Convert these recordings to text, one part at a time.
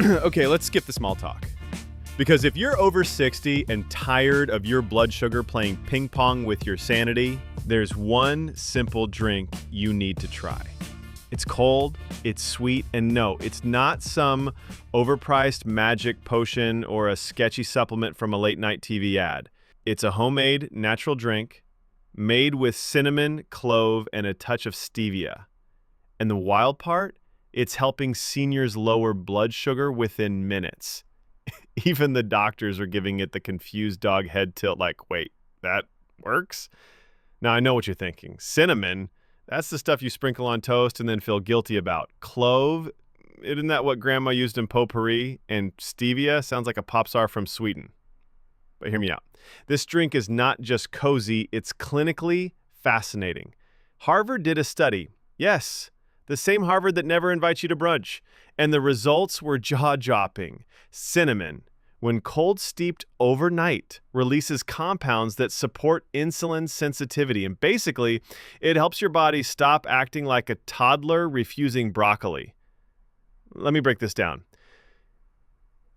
Okay, let's skip the small talk. Because if you're over 60 and tired of your blood sugar playing ping pong with your sanity, there's one simple drink you need to try. It's cold, it's sweet, and no, it's not some overpriced magic potion or a sketchy supplement from a late-night TV ad. It's a homemade, natural drink made with cinnamon, clove, and a touch of stevia. And the wild part? It's helping seniors lower blood sugar within minutes. Even the doctors are giving it the confused dog head tilt like, wait, that works? Now, I know what you're thinking. Cinnamon, that's the stuff you sprinkle on toast and then feel guilty about. Clove, isn't that what grandma used in potpourri? And stevia sounds like a pop star from Sweden. But hear me out. This drink is not just cozy, it's clinically fascinating. Harvard did a study. Yes, the same Harvard that never invites you to brunch. And the results were jaw-dropping. Cinnamon, when cold steeped overnight, releases compounds that support insulin sensitivity. And basically, it helps your body stop acting like a toddler refusing broccoli. Let me break this down.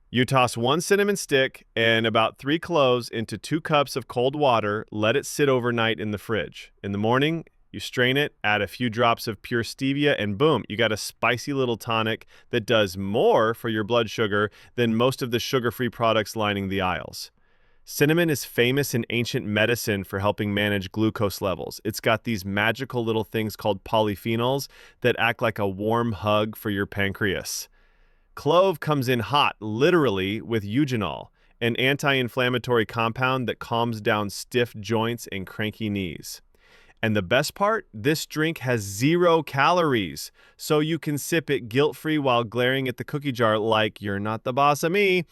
You toss 1 cinnamon stick and about 3 cloves into 2 cups of cold water. Let it sit overnight in the fridge. In the morning, you strain it, add a few drops of pure stevia, and boom, you got a spicy little tonic that does more for your blood sugar than most of the sugar-free products lining the aisles. Cinnamon is famous in ancient medicine for helping manage glucose levels. It's got these magical little things called polyphenols that act like a warm hug for your pancreas. Clove comes in hot, literally, with eugenol, an anti-inflammatory compound that calms down stiff joints and cranky knees. And the best part, this drink has 0 calories, so you can sip it guilt-free while glaring at the cookie jar like you're not the boss of me.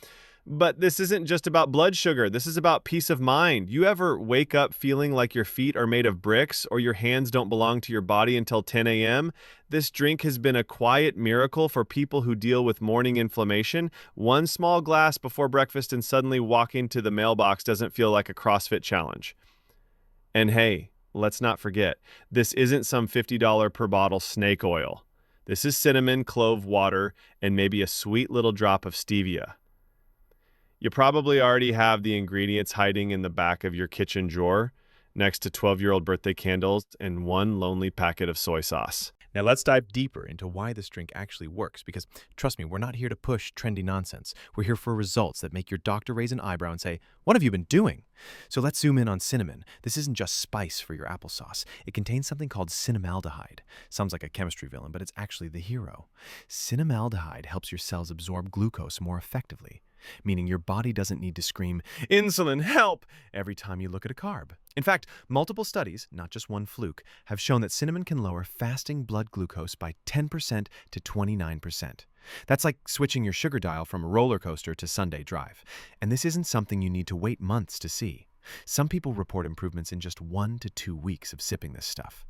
But this isn't just about blood sugar. This is about peace of mind. You ever wake up feeling like your feet are made of bricks or your hands don't belong to your body until 10 a.m.? This drink has been a quiet miracle for people who deal with morning inflammation. 1 small glass before breakfast and suddenly walking to the mailbox doesn't feel like a CrossFit challenge. And hey, let's not forget, this isn't some $50 per bottle snake oil. This is cinnamon, clove water, and maybe a sweet little drop of stevia. You probably already have the ingredients hiding in the back of your kitchen drawer, next to 12-year-old birthday candles and 1 lonely packet of soy sauce. Now let's dive deeper into why this drink actually works, because trust me, we're not here to push trendy nonsense. We're here for results that make your doctor raise an eyebrow and say, "What have you been doing?" So let's zoom in on cinnamon. This isn't just spice for your applesauce. It contains something called cinnamaldehyde. Sounds like a chemistry villain, but it's actually the hero. Cinnamaldehyde helps your cells absorb glucose more effectively, meaning your body doesn't need to scream, "Insulin, help!" every time you look at a carb. In fact, multiple studies, not just one fluke, have shown that cinnamon can lower fasting blood glucose by 10% to 29%. That's like switching your sugar dial from a roller coaster to Sunday drive. And this isn't something you need to wait months to see. Some people report improvements in just 1 to 2 weeks of sipping this stuff.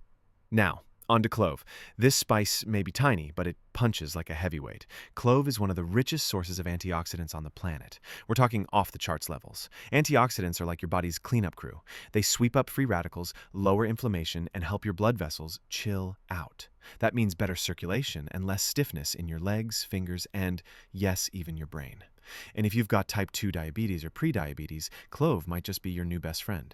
Now, on to clove. This spice may be tiny, but it punches like a heavyweight. Clove is one of the richest sources of antioxidants on the planet. We're talking off-the-charts levels. Antioxidants are like your body's cleanup crew. They sweep up free radicals, lower inflammation, and help your blood vessels chill out. That means better circulation and less stiffness in your legs, fingers, and, yes, even your brain. And if you've got type 2 diabetes or prediabetes, clove might just be your new best friend.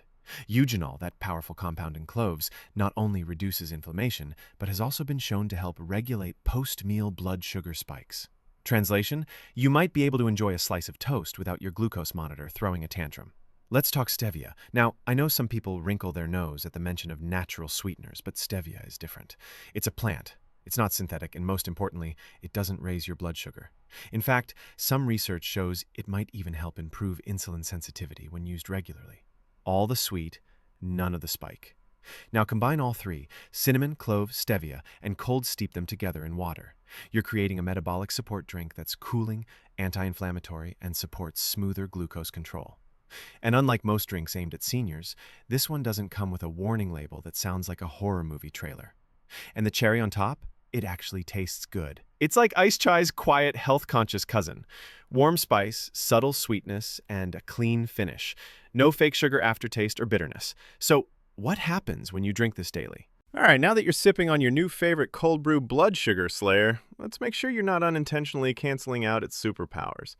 Eugenol, that powerful compound in cloves, not only reduces inflammation, but has also been shown to help regulate post-meal blood sugar spikes. Translation, you might be able to enjoy a slice of toast without your glucose monitor throwing a tantrum. Let's talk stevia. Now, I know some people wrinkle their nose at the mention of natural sweeteners, but stevia is different. It's a plant. It's not synthetic, and most importantly, it doesn't raise your blood sugar. In fact, some research shows it might even help improve insulin sensitivity when used regularly. All the sweet, none of the spike. Now combine all 3, cinnamon, clove, stevia, and cold steep them together in water. You're creating a metabolic support drink that's cooling, anti-inflammatory, and supports smoother glucose control. And unlike most drinks aimed at seniors, this one doesn't come with a warning label that sounds like a horror movie trailer. And the cherry on top? It actually tastes good. It's like iced chai's quiet, health-conscious cousin. Warm spice, subtle sweetness, and a clean finish. No fake sugar aftertaste or bitterness. So what happens when you drink this daily? All right, now that you're sipping on your new favorite cold brew blood sugar slayer, let's make sure you're not unintentionally canceling out its superpowers.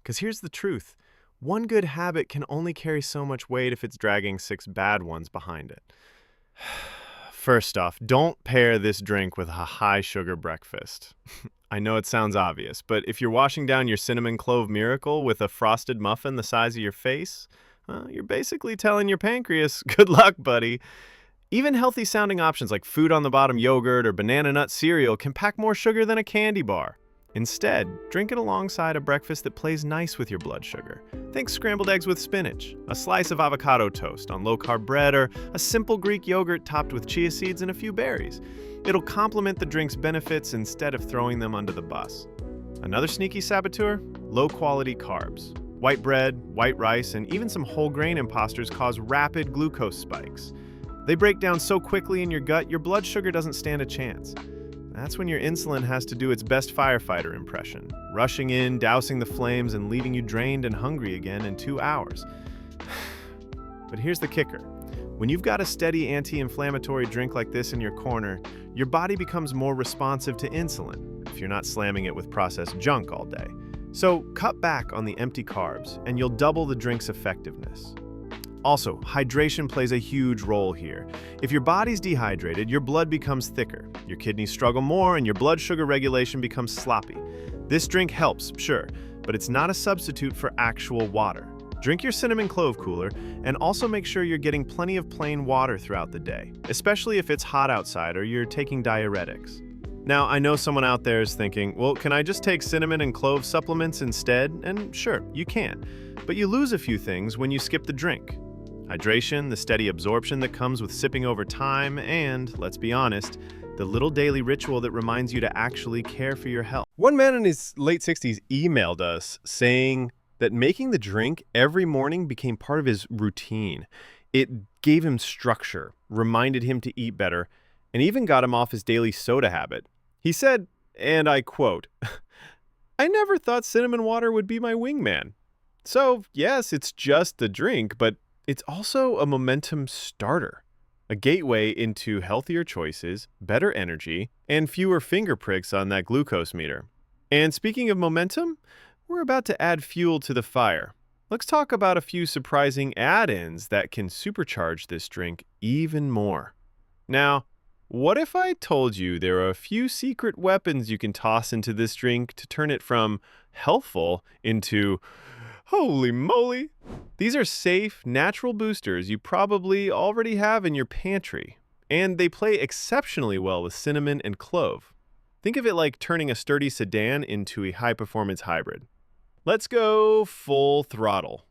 Because here's the truth. One good habit can only carry so much weight if it's dragging 6 bad ones behind it. First off, don't pair this drink with a high sugar breakfast. I know it sounds obvious, but if you're washing down your cinnamon clove miracle with a frosted muffin the size of your face, you're basically telling your pancreas, good luck, buddy. Even healthy sounding options like food on the bottom yogurt or banana nut cereal can pack more sugar than a candy bar. Instead, drink it alongside a breakfast that plays nice with your blood sugar. Think scrambled eggs with spinach, a slice of avocado toast on low-carb bread, or a simple Greek yogurt topped with chia seeds and a few berries. It'll complement the drink's benefits instead of throwing them under the bus. Another sneaky saboteur? Low-quality carbs. White bread, white rice, and even some whole grain imposters cause rapid glucose spikes. They break down so quickly in your gut, your blood sugar doesn't stand a chance. That's when your insulin has to do its best firefighter impression, rushing in, dousing the flames, and leaving you drained and hungry again in 2 hours. But here's the kicker. When you've got a steady anti-inflammatory drink like this in your corner, your body becomes more responsive to insulin if you're not slamming it with processed junk all day. So cut back on the empty carbs, and you'll double the drink's effectiveness. Also, hydration plays a huge role here. If your body's dehydrated, your blood becomes thicker, your kidneys struggle more, and your blood sugar regulation becomes sloppy. This drink helps, sure, but it's not a substitute for actual water. Drink your cinnamon clove cooler, and also make sure you're getting plenty of plain water throughout the day, especially if it's hot outside or you're taking diuretics. Now, I know someone out there is thinking, well, can I just take cinnamon and clove supplements instead? And sure, you can, but you lose a few things when you skip the drink. Hydration, the steady absorption that comes with sipping over time, and, let's be honest, the little daily ritual that reminds you to actually care for your health. One man in his late 60s emailed us saying that making the drink every morning became part of his routine. It gave him structure, reminded him to eat better, and even got him off his daily soda habit. He said, and I quote, "I never thought cinnamon water would be my wingman. So, yes, it's just a drink, but it's also a momentum starter, a gateway into healthier choices, better energy, and fewer finger pricks on that glucose meter." And speaking of momentum, we're about to add fuel to the fire. Let's talk about a few surprising add-ins that can supercharge this drink even more. Now, what if I told you there are a few secret weapons you can toss into this drink to turn it from helpful into holy moly? These are safe, natural boosters you probably already have in your pantry, and they play exceptionally well with cinnamon and clove. Think of it like turning a sturdy sedan into a high-performance hybrid. Let's go full throttle.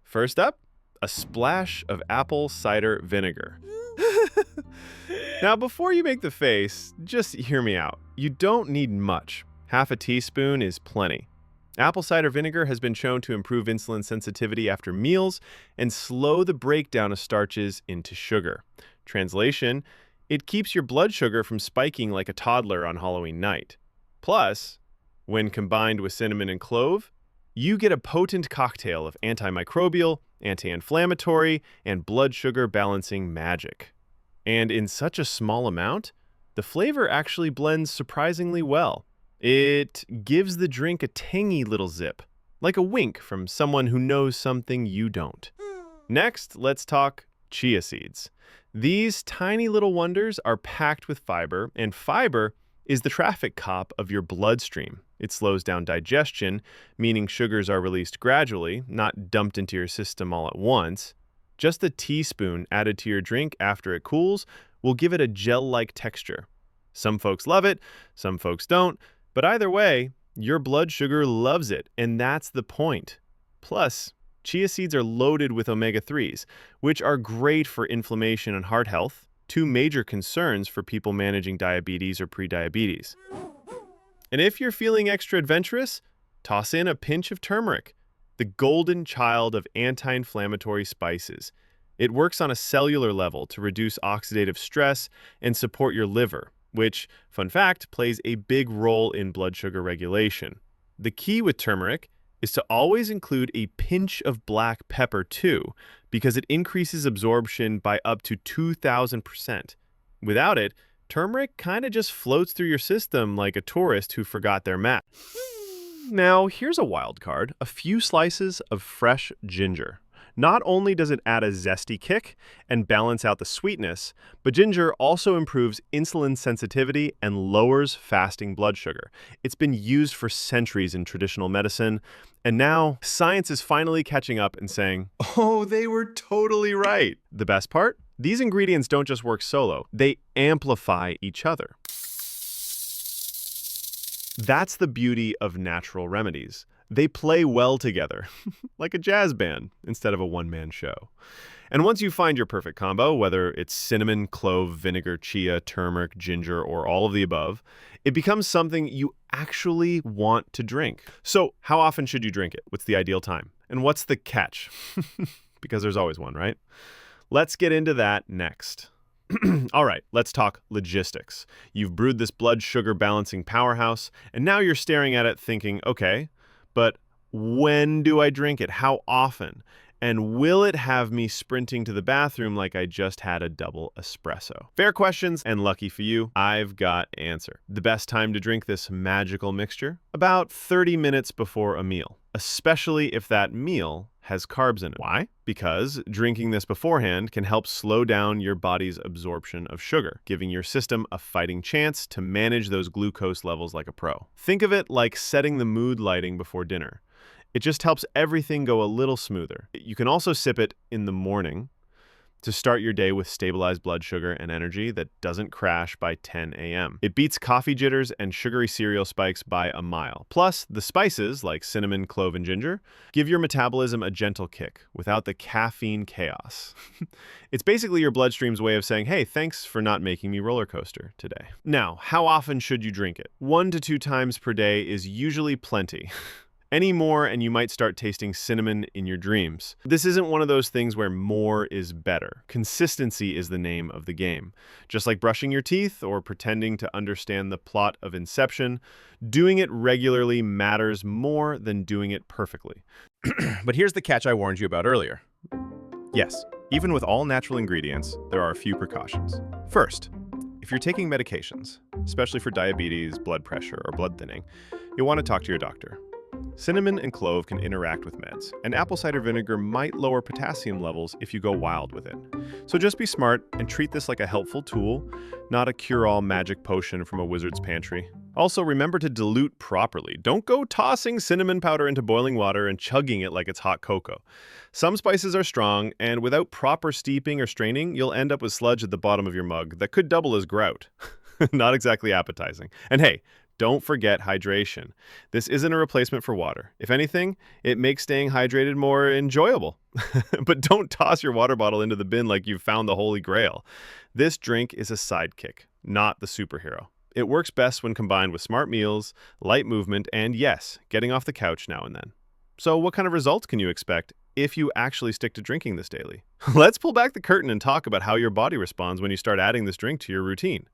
First up, a splash of apple cider vinegar. Now, before you make the face, just hear me out. You don't need much. Half a teaspoon is plenty. Apple cider vinegar has been shown to improve insulin sensitivity after meals and slow the breakdown of starches into sugar. Translation, it keeps your blood sugar from spiking like a toddler on Halloween night. Plus, when combined with cinnamon and clove, you get a potent cocktail of antimicrobial, anti-inflammatory, and blood sugar balancing magic. And in such a small amount, the flavor actually blends surprisingly well. It gives the drink a tangy little zip, like a wink from someone who knows something you don't. Next, let's talk chia seeds. These tiny little wonders are packed with fiber, and fiber is the traffic cop of your bloodstream. It slows down digestion, meaning sugars are released gradually, not dumped into your system all at once. Just a teaspoon added to your drink after it cools will give it a gel-like texture. Some folks love it, some folks don't, but either way, your blood sugar loves it, and that's the point. Plus, chia seeds are loaded with omega-3s, which are great for inflammation and heart health, two major concerns for people managing diabetes or prediabetes. And if you're feeling extra adventurous, toss in a pinch of turmeric, the golden child of anti-inflammatory spices. It works on a cellular level to reduce oxidative stress and support your liver, which, fun fact, plays a big role in blood sugar regulation. The key with turmeric is to always include a pinch of black pepper too, because it increases absorption by up to 2,000%. Without it, turmeric kind of just floats through your system like a tourist who forgot their map. Now, here's a wild card, a few slices of fresh ginger. Not only does it add a zesty kick and balance out the sweetness, but ginger also improves insulin sensitivity and lowers fasting blood sugar. It's been used for centuries in traditional medicine, and now science is finally catching up and saying, oh, they were totally right. The best part? These ingredients don't just work solo, they amplify each other. That's the beauty of natural remedies. They play well together, like a jazz band instead of a one-man show. And once you find your perfect combo, whether it's cinnamon, clove, vinegar, chia, turmeric, ginger, or all of the above, it becomes something you actually want to drink. So how often should you drink it? What's the ideal time? And what's the catch? Because there's always one, right? Let's get into that next. All right, let's talk logistics. You've brewed this blood sugar balancing powerhouse, and now you're staring at it thinking, okay, but when do I drink it? How often? And will it have me sprinting to the bathroom like I just had a double espresso? Fair questions, and lucky for you, I've got an answer. The best time to drink this magical mixture? About 30 minutes before a meal, especially if that meal has carbs in it. Why? Because drinking this beforehand can help slow down your body's absorption of sugar, giving your system a fighting chance to manage those glucose levels like a pro. Think of it like setting the mood lighting before dinner. It just helps everything go a little smoother. You can also sip it in the morning to start your day with stabilized blood sugar and energy that doesn't crash by 10 a.m. It beats coffee jitters and sugary cereal spikes by a mile. Plus, the spices, like cinnamon, clove, and ginger, give your metabolism a gentle kick without the caffeine chaos. It's basically your bloodstream's way of saying, hey, thanks for not making me roller coaster today. Now, how often should you drink it? 1 to 2 times per day is usually plenty. Any more and you might start tasting cinnamon in your dreams. This isn't one of those things where more is better. Consistency is the name of the game. Just like brushing your teeth or pretending to understand the plot of Inception, doing it regularly matters more than doing it perfectly. But here's the catch I warned you about earlier. Yes, even with all natural ingredients, there are a few precautions. First, if you're taking medications, especially for diabetes, blood pressure, or blood thinning, you'll want to talk to your doctor. Cinnamon and clove can interact with meds, and apple cider vinegar might lower potassium levels if you go wild with it. So just be smart and treat this like a helpful tool, not a cure-all magic potion from a wizard's pantry. Also, remember to dilute properly. Don't go tossing cinnamon powder into boiling water and chugging it like it's hot cocoa. Some spices are strong, and without proper steeping or straining, you'll end up with sludge at the bottom of your mug that could double as grout. Not exactly appetizing. And hey, don't forget hydration. This isn't a replacement for water. If anything, it makes staying hydrated more enjoyable. But don't toss your water bottle into the bin like you've found the Holy Grail. This drink is a sidekick, not the superhero. It works best when combined with smart meals, light movement, and yes, getting off the couch now and then. So what kind of results can you expect if you actually stick to drinking this daily? Let's pull back the curtain and talk about how your body responds when you start adding this drink to your routine.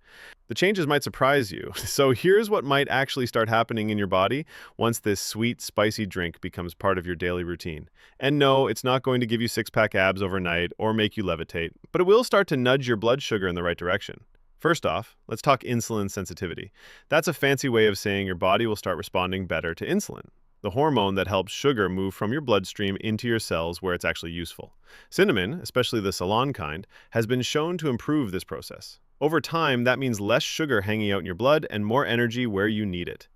The changes might surprise you. So here's what might actually start happening in your body once this sweet, spicy drink becomes part of your daily routine. And no, it's not going to give you six-pack abs overnight or make you levitate, but it will start to nudge your blood sugar in the right direction. First off, let's talk insulin sensitivity. That's a fancy way of saying your body will start responding better to insulin, the hormone that helps sugar move from your bloodstream into your cells where it's actually useful. Cinnamon, especially the Ceylon kind, has been shown to improve this process. Over time, that means less sugar hanging out in your blood and more energy where you need it.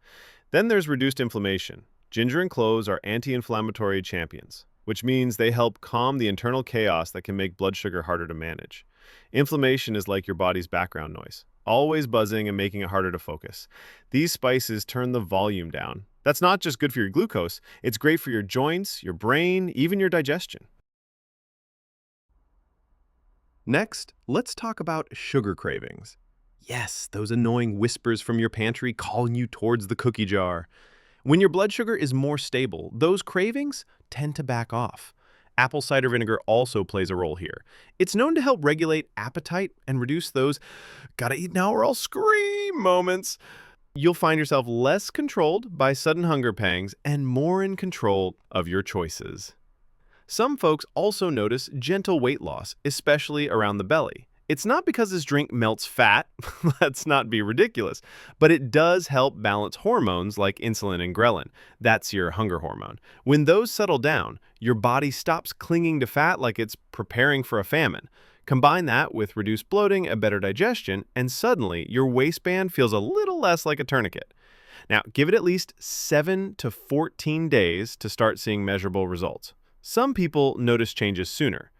Then there's reduced inflammation. Ginger and cloves are anti-inflammatory champions, which means they help calm the internal chaos that can make blood sugar harder to manage. Inflammation is like your body's background noise, always buzzing and making it harder to focus. These spices turn the volume down. That's not just good for your glucose, it's great for your joints, your brain, even your digestion. Next, let's talk about sugar cravings. Yes, those annoying whispers from your pantry calling you towards the cookie jar. When your blood sugar is more stable, those cravings tend to back off. Apple cider vinegar also plays a role here. It's known to help regulate appetite and reduce those gotta eat now or I'll scream moments. You'll find yourself less controlled by sudden hunger pangs and more in control of your choices. Some folks also notice gentle weight loss, especially around the belly. It's not because this drink melts fat, let's not be ridiculous, but it does help balance hormones like insulin and ghrelin. That's your hunger hormone. When those settle down, your body stops clinging to fat like it's preparing for a famine. Combine that with reduced bloating and better digestion, and suddenly your waistband feels a little less like a tourniquet. Now, give it at least 7 to 14 days to start seeing measurable results. Some people notice changes sooner.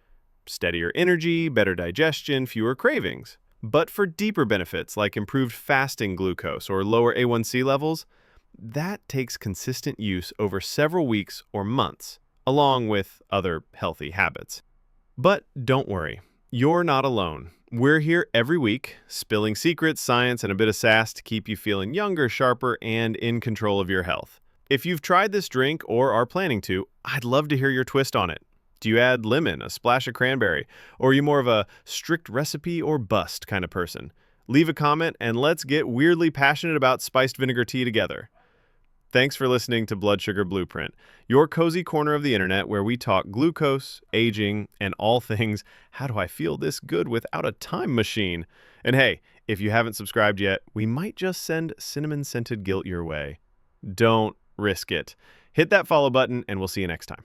Steadier energy, better digestion, fewer cravings. But for deeper benefits like improved fasting glucose or lower A1C levels, that takes consistent use over several weeks or months, along with other healthy habits. But don't worry, you're not alone. We're here every week, spilling secrets, science, and a bit of sass to keep you feeling younger, sharper, and in control of your health. If you've tried this drink or are planning to, I'd love to hear your twist on it. Do you add lemon, a splash of cranberry, or are you more of a strict recipe or bust kind of person? Leave a comment and let's get weirdly passionate about spiced vinegar tea together. Thanks for listening to Blood Sugar Blueprint, your cozy corner of the internet where we talk glucose, aging, and all things, how do I feel this good without a time machine? And hey, if you haven't subscribed yet, we might just send cinnamon-scented guilt your way. Don't risk it. Hit that follow button and we'll see you next time.